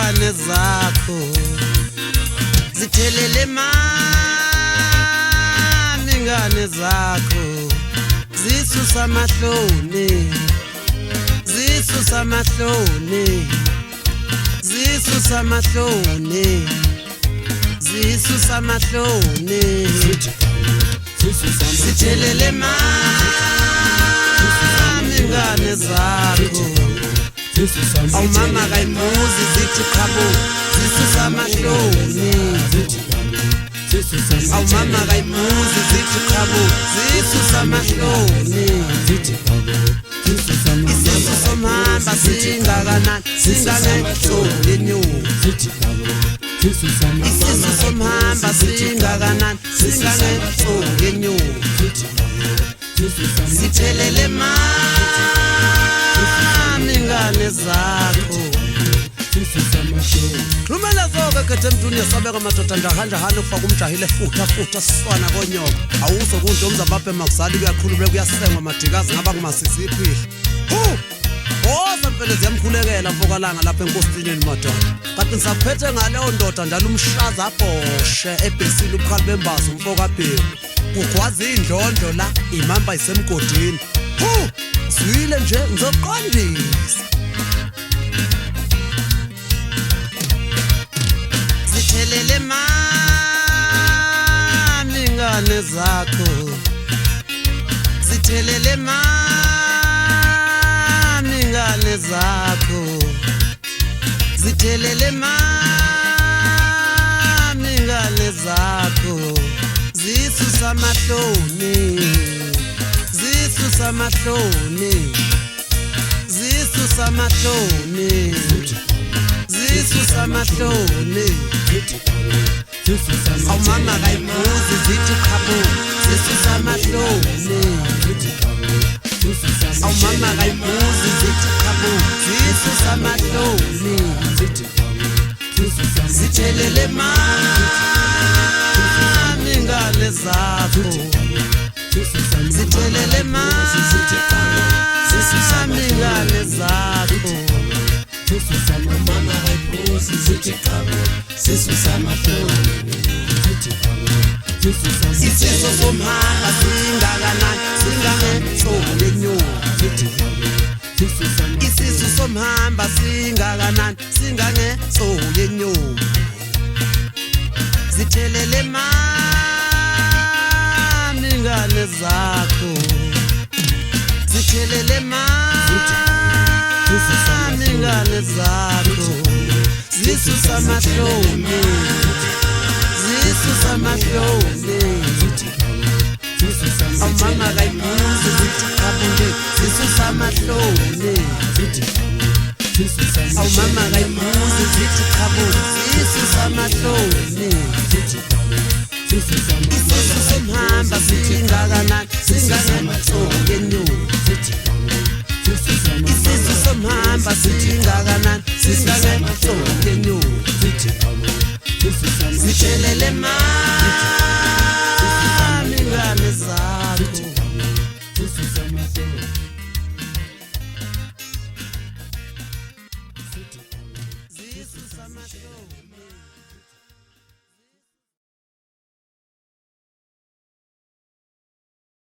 ingane zakho zithelele mani ingane zakho zisusa amahloni zisusa amahloni zisusa amahloni zisusa amahloni zithelele mani ingane zakho awu mama kayimuzi zithi khabo zisusa amahloni awu mama kayimuzi zithi khabo zisusa amahloni isisu somhamba singakanani singangetholenyoni isisu somhamba singakanani singangetholenyoni zithelele mani ingane zakho Lumela zoke kethe emntwini yesabeka madoda ndahanja hana ufaka umjahile futha siswana konyoka awuso kunje umzabaphe makusali kuyakhululeka kuyasengwa madikazi ngaba kumasisi iphihla Oza mfele ziyamkhulekela mfokalanga lapha enkosini madoda kanti ngisaphethe ngaleyo ndoda njalo umshaza abhoshe ebhesile ubukhali bembazo umfoka bheki kugwaza indlondlo la imamba isemgodini zwile nje ngizoqondisa zithelele mani ingane zakho zithelele mani ingane zakho zithelele mani ingane zakho zisusa amahloni zisusa amahloni zisusa amahloni zisusa amahloni awu mama kayimuzi zithi khabo zisusa amahloni awu mama kayimuzi zithi khabo zisusa amahloni zithelele mani ingane zakho zithelele mani ingane zakho mama kayimuzi zithi khabo zisusa amahloni isisu somhamba singakanani singangetholenyoni isisu somhamba singakanani singangetholenyoni zithelele mani ingane zakho zithelele mani ingane zakho zisusa amahloni zisusa amahloni awu mama kayimuzi zithi khabo nje zisusa amahloni